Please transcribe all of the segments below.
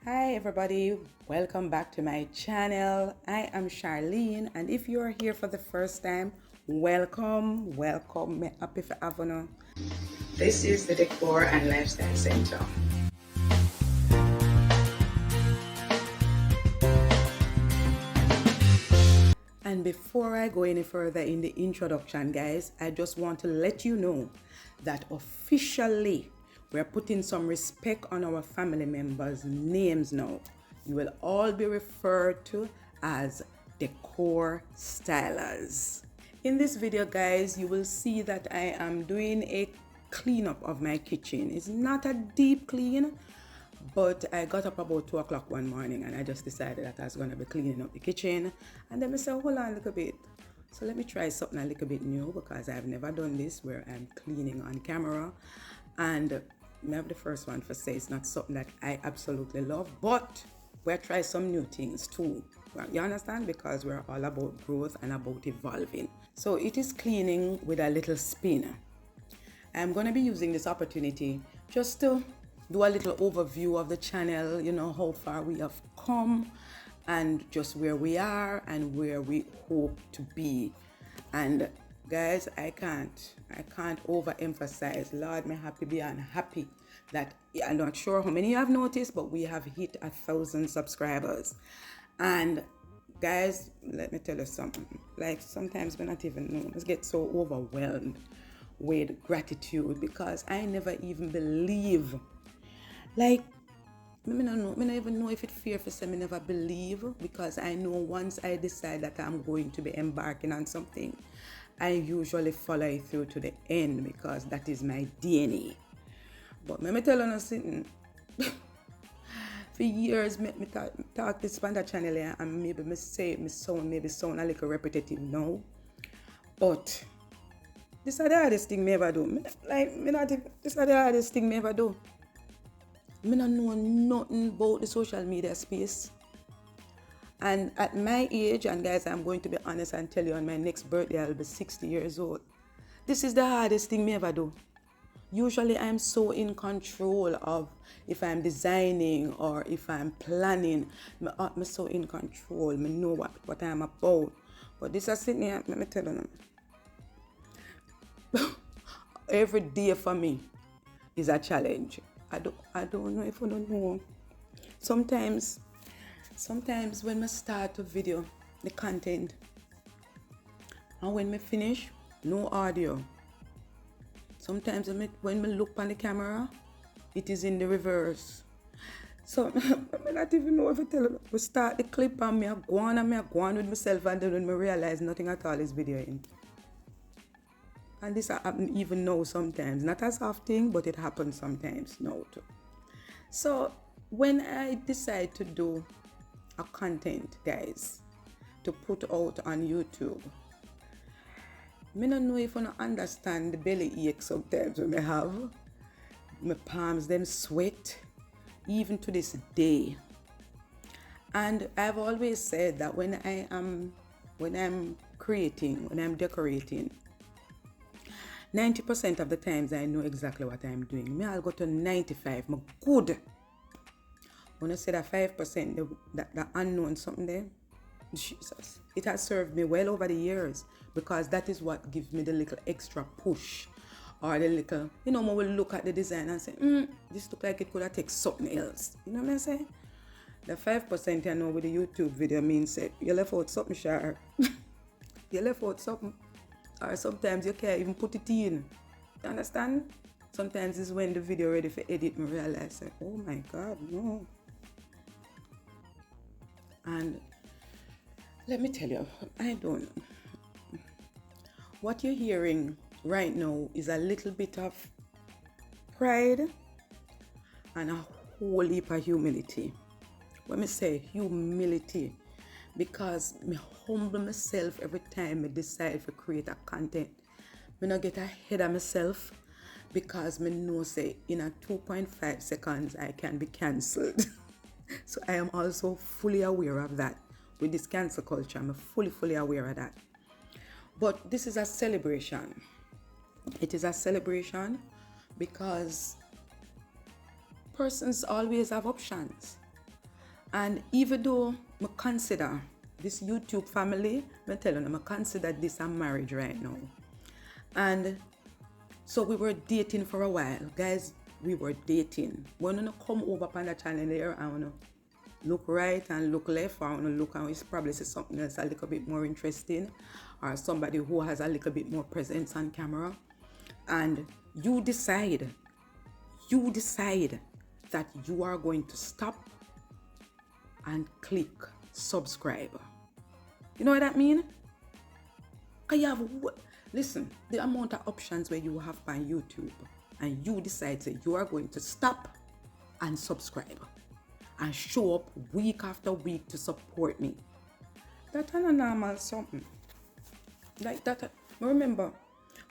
Hi everybody, welcome back to my channel. I am Charlene, and if you are here for the first time, welcome. Me happy for having you. This is the Decor and Lifestyle Center. And before I go any further in the introduction, guys, I just want to let you know that officially we're putting some respect on our family members' names now. You will all be referred to as decor stylers. In this video, guys, you will see that I am doing a cleanup of my kitchen. It's not a deep clean, but I got up about 2 o'clock one morning and I just decided that I was going to be cleaning up the kitchen. And then I said, hold on a little bit. So let me try something a little bit new because I've never done this where I'm cleaning on camera. And maybe the first one for say it's not something that I absolutely love, but we'll try some new things too. You understand? Because we're all about growth and about evolving. So it is cleaning with a little spin. I'm going to be using this opportunity just to do a little overview of the channel, you know, how far we have come and just where we are and where we hope to be. And guys, I can't overemphasize, Lord, may happy be unhappy that I'm not sure how many you have noticed, but we have hit 1,000 subscribers. And guys, let me tell you something, like sometimes we not even know, let's get so overwhelmed with gratitude because I never even believe. Like, I don't even know if it's fair for say I never believe, because I know once I decide that I'm going to be embarking on something, I usually follow it through to the end because that is my DNA. But let me tell you something. For years, me talk this on the channel here, and maybe me say me sound a little repetitive now. But this is the hardest thing me ever do. This is the hardest thing me ever do. I don't know nothing about the social media space. And at my age, and guys, I'm going to be honest and tell you, on my next birthday, I'll be 60 years old. This is the hardest thing me ever do. Usually, I'm so in control of if I'm designing or if I'm planning. I'm so in control. I know what I'm about. But this is sitting here, let me tell you. Every day for me is a challenge. I don't know if I don't know. Sometimes when I start a video, the content, and when I finish, no audio. Sometimes when I look on the camera, it is in the reverse. So I not even know if I tell you. We start the clip and I go on with myself, and then when I realize nothing at all is videoing. And this happens even now sometimes. Not as often, but it happens sometimes now too. So when I decide to do a content, guys, to put out on YouTube, I don't know if I understand the belly ache sometimes when I have. My palms them sweat, even to this day. And I've always said that when I'm creating, when I'm decorating, 90% of the times I know exactly what I'm doing. I'll go to 95. I'm good. When I say that 5%, the unknown something there, Jesus, it has served me well over the years because that is what gives me the little extra push, or the little, you know, when we look at the design and say, this look like it could have taken something else. You know what I'm saying? The 5% I know with the YouTube video means that you left out something sharp. You left out something. Or sometimes you can't even put it in. You understand? Sometimes it's when the video ready for edit, me realize, like, oh my God, no. And let me tell you, what you're hearing right now is a little bit of pride and a whole heap of humility. When I say humility, because me humble myself every time I decide to create a content. Me not get ahead of myself because me know say in a 2.5 seconds I can be cancelled. So I am also fully aware of that. With this cancel culture, I'm fully aware of that. But this is a celebration. It is a celebration because persons always have options. And even though I consider this YouTube family, I tell you, I consider this a marriage right now. And so we were dating for a while. Guys, we were dating. When you come over on the channel there, I want to look right and look left, or I want to look and it's probably see something else a little bit more interesting, or somebody who has a little bit more presence on camera. And you decide that you are going to stop and click subscribe. You know what that mean? Because you have, listen, the amount of options where you have on YouTube, and you decide that you are going to stop and subscribe and show up week after week to support me. That's not normal something. Like that. Remember,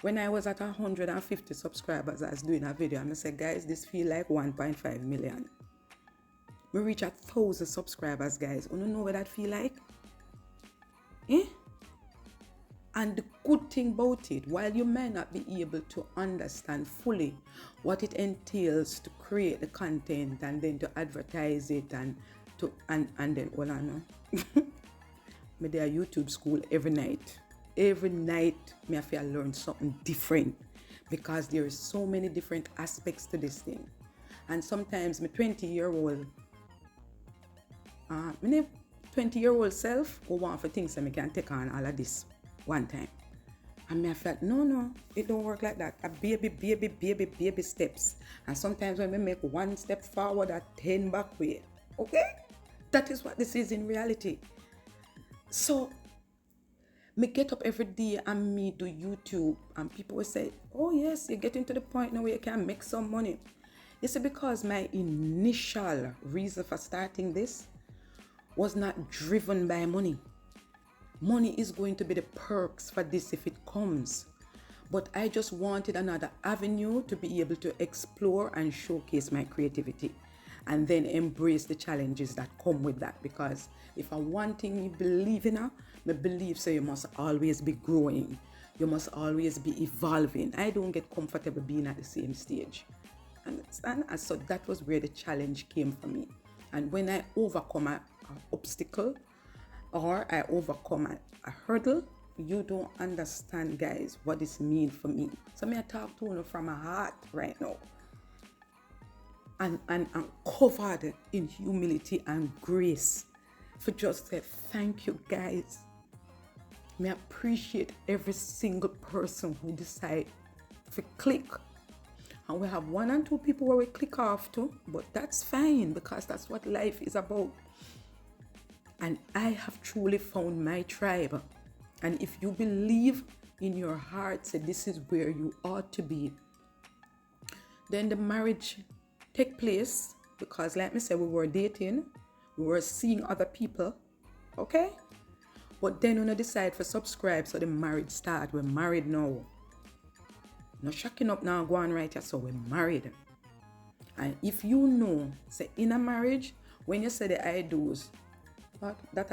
when I was at 150 subscribers, I was doing a video and I said, guys, this feel like 1.5 million. We reach 1,000 subscribers, guys. You know what that feel like? And the good thing about it, while you may not be able to understand fully what it entails to create the content and then to advertise it and then all I know. Me there YouTube school every night. Every night me have to learn something different because there is so many different aspects to this thing. And sometimes my 20-year-old 20-year-old self who want for things that I can take on all of this one time. And I felt, no, it don't work like that. A baby steps. And sometimes when we make one step forward, a 10 back way. Okay? That is what this is in reality. So, me get up every day and me do YouTube. And people will say, oh yes, you're getting to the point now where you can make some money. You see, because my initial reason for starting this was not driven by money. Money is going to be the perks for this if it comes. But I just wanted another avenue to be able to explore and showcase my creativity and then embrace the challenges that come with that. Because if I one thing you believe in, I believe so you must always be growing. You must always be evolving. I don't get comfortable being at the same stage. Understand? And so that was where the challenge came for me. And when I overcome an obstacle, or I overcome a hurdle, you don't understand, guys, what this means for me. So I talk to you from my heart right now. And I'm covered in humility and grace for just say thank you, guys. I appreciate every single person who decide to click. And we have 1 and 2 people where we click off to, but that's fine because that's what life is about. And I have truly found my tribe. And if you believe in your heart that this is where you ought to be, then the marriage take place. Because like me say, we were dating, we were seeing other people, okay? But then when I decide to subscribe, so the marriage start. We're married now. No shacking up now, go on right here, so we're married. And if you know, say in a marriage, when you say the I do's, that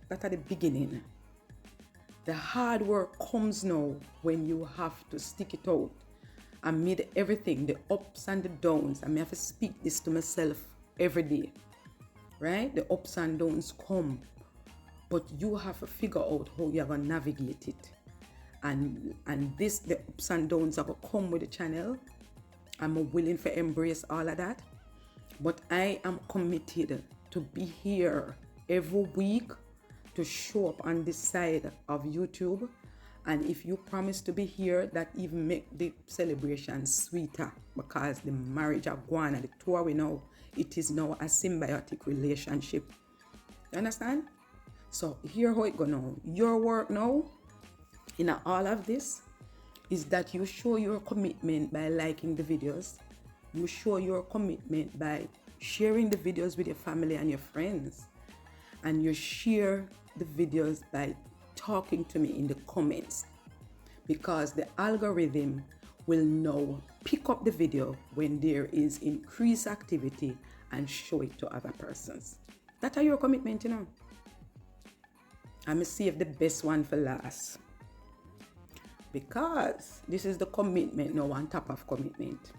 at the beginning. The hard work comes now when you have to stick it out. Amid everything, the ups and the downs. I have to speak this to myself every day. Right? The ups and downs come. But you have to figure out how you're going to navigate it. And the ups and downs are going to come with the channel. I'm willing to embrace all of that. But I am committed to be here every week to show up on this side of YouTube. And if you promise to be here, that even make the celebration sweeter because the marriage are gone and the tour we know, it is now a symbiotic relationship. You understand? So here how it go now. Your work now in all of this is that you show your commitment by liking the videos. You show your commitment by sharing the videos with your family and your friends. And you share the videos by talking to me in the comments, because the algorithm will now pick up the video when there is increased activity and show it to other persons. That are your commitment, you know. I'm gonna save the best one for last, because this is the commitment now on top of commitment.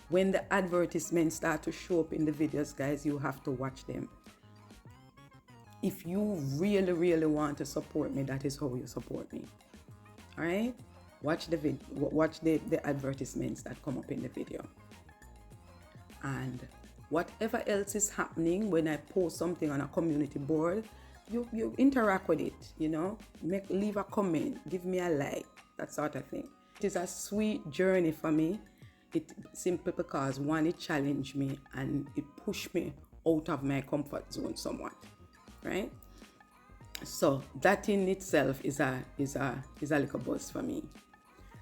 When the advertisements start to show up in the videos, guys, you have to watch them. If you really, really want to support me, that is how you support me. All right? Watch the advertisements that come up in the video. And whatever else is happening when I post something on a community board, you interact with it, you know, leave a comment, give me a like, that sort of thing. It is a sweet journey for me. It simply because one, it challenged me and it pushed me out of my comfort zone somewhat, right? So that in itself is a little buzz for me.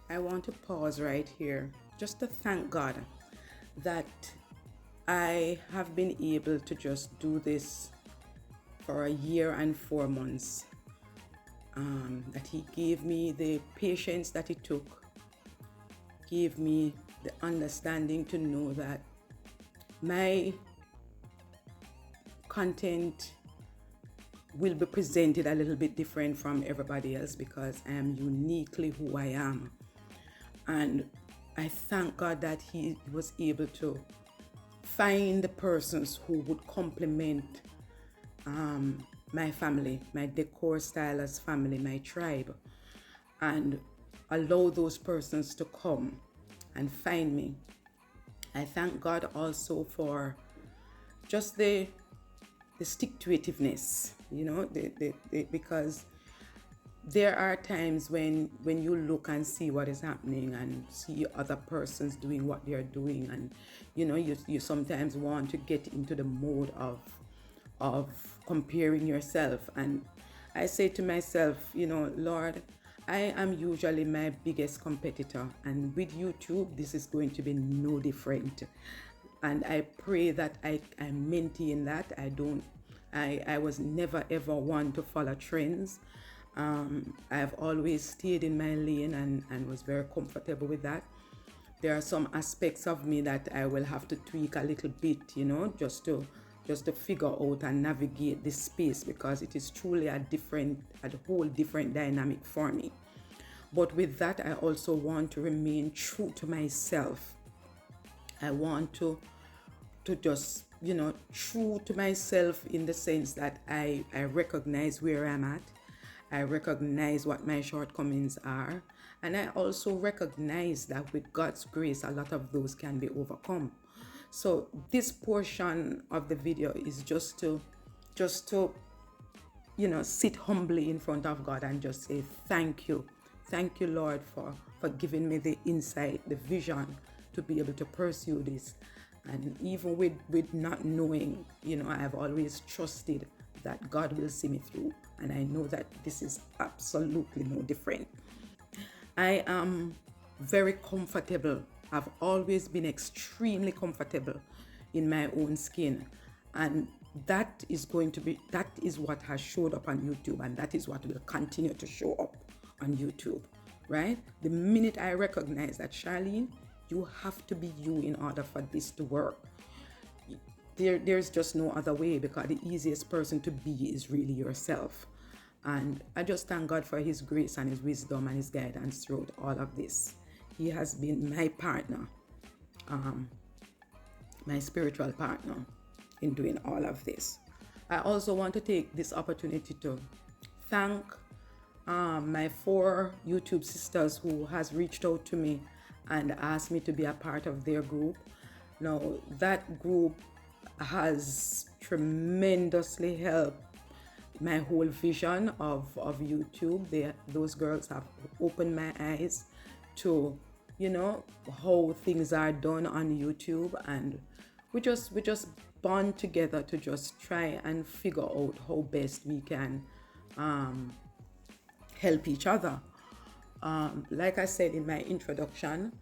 I want to pause right here just to thank God that I have been able to just do this for a year and 4 months. That He gave me the patience that it took, gave me the understanding to know that my content will be presented a little bit different from everybody else because I am uniquely who I am. And I thank God that He was able to find the persons who would complement my family, my decor stylist family, my tribe, and allow those persons to come and find me. I thank God also for just the stick-to-itiveness, you know, because there are times when you look and see what is happening and see other persons doing what they're doing, and you know, you sometimes want to get into the mode of comparing yourself. And I say to myself, you know, Lord, I am usually my biggest competitor, and with YouTube this is going to be no different. And I pray that I maintain that. I was never ever one to follow trends. I've always stayed in my lane and was very comfortable with that. There are some aspects of me that I will have to tweak a little bit, you know, just to figure out and navigate this space, because it is truly a whole different dynamic for me. But with that, I also want to remain true to myself. I want to just, you know, true to myself in the sense that I recognize where I'm at. I recognize what my shortcomings are. And I also recognize that with God's grace, a lot of those can be overcome. So this portion of the video is just to, you know, sit humbly in front of God and just say, thank you. Thank you, Lord, for giving me the insight, the vision to be able to pursue this. And even with not knowing, you know, I have always trusted that God will see me through. And I know that this is absolutely no different. I am very comfortable. I've always been extremely comfortable in my own skin. And that is what has showed up on YouTube, and that is what will continue to show up on YouTube, right? The minute I recognize that, Charlene, you have to be you in order for this to work. There's just no other way, because the easiest person to be is really yourself. And I just thank God for His grace and His wisdom and His guidance throughout all of this. He has been my partner, my spiritual partner in doing all of this. I also want to take this opportunity to thank my 4 YouTube sisters who has reached out to me and asked me to be a part of their group. Now, that group has tremendously helped my whole vision of YouTube. Those girls have opened my eyes to, you know, how things are done on YouTube, and we just bond together to just try and figure out how best we can help each other. Like I said in my introduction,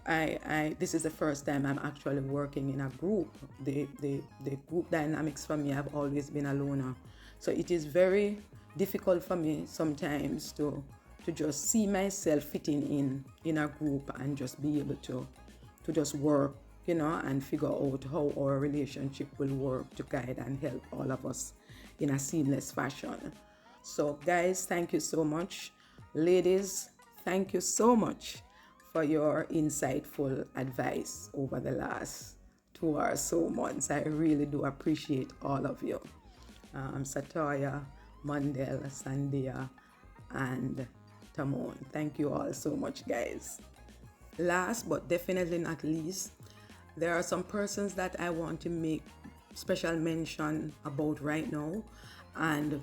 this is the first time I'm actually working in a group. The group dynamics for me, I've always been a loner. So it is very difficult for me sometimes to just see myself fitting in a group and just be able to just work, you know, and figure out how our relationship will work to guide and help all of us in a seamless fashion. So guys, thank you so much. Ladies, thank you so much for your insightful advice over the last 2 or so months. I really do appreciate all of you. Satoya, Mandel, Sandia, and Tamon. Thank you all so much, guys. Last but definitely not least, there are some persons that I want to make special mention about right now, and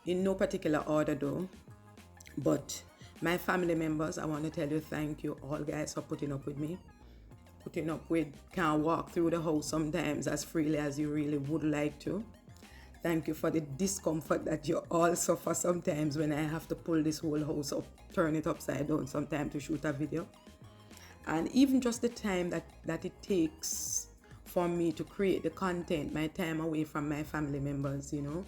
in no particular order though, but my family members, I want to tell you thank you all, guys, for putting up with me. Putting up with, can't walk through the house sometimes as freely as you really would like to. Thank you for the discomfort that you all suffer sometimes when I have to pull this whole house up, turn it upside down sometimes to shoot a video. And even just the time that it takes for me to create the content, my time away from my family members, you know.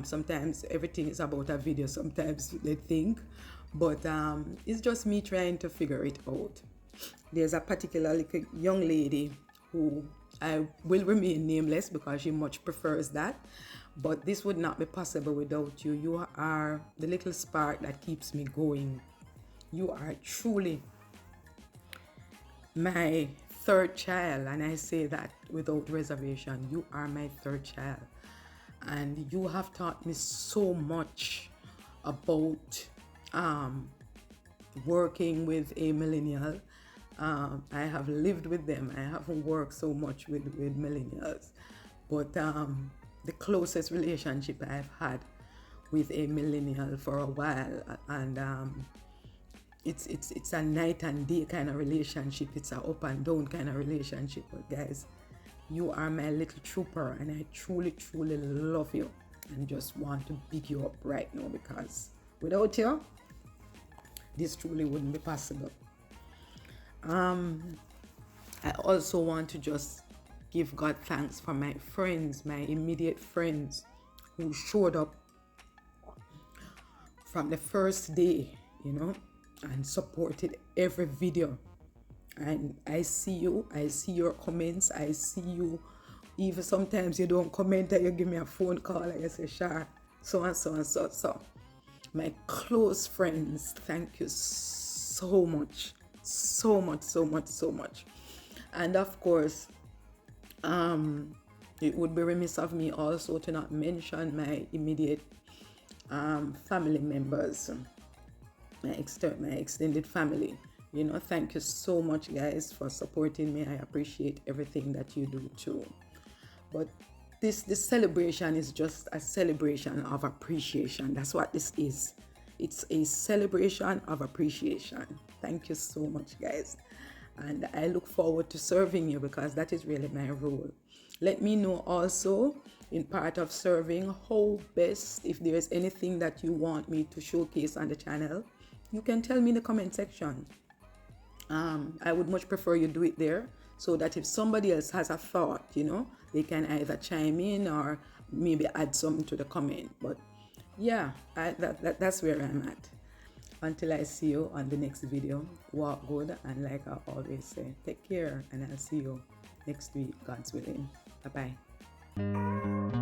Sometimes everything is about a video, sometimes they think, but it's just me trying to figure it out. There's a particular little young lady who I will remain nameless because she much prefers that, but this would not be possible without you. You are the little spark that keeps me going. You are truly my third child, and I say that without reservation. You are my third child, and you have taught me so much about working with a millennial. I have lived with them. I haven't worked so much with millennials, but the closest relationship I've had with a millennial for a while, and it's a night and day kind of relationship. It's a up and down kind of relationship. But guys, you are my little trooper, and I truly love you, and just want to big you up right now, because without you, this truly wouldn't be possible. I also want to just give God thanks for my friends, my immediate friends, who showed up from the first day, you know, and supported every video. And I see you, I see your comments, I see you. Even sometimes you don't comment and you give me a phone call and you say, Shar, so and so and so. My close friends, thank you so much. So much. And of course, it would be remiss of me also to not mention my immediate family members, my extended family. You know, thank you so much, guys, for supporting me. I appreciate everything that you do too. But this celebration is just a celebration of appreciation. That's what this is. It's a celebration of appreciation. Thank you so much, guys. And I look forward to serving you, because that is really my role. Let me know also, in part of serving, how best, if there is anything that you want me to showcase on the channel, you can tell me in the comment section. I would much prefer you do it there, so that if somebody else has a thought, you know, they can either chime in or maybe add something to the comment. But yeah, that's where I'm at. Until I see you on the next video, walk good, and like I always say, take care, and I'll see you next week, God's willing. Bye-bye.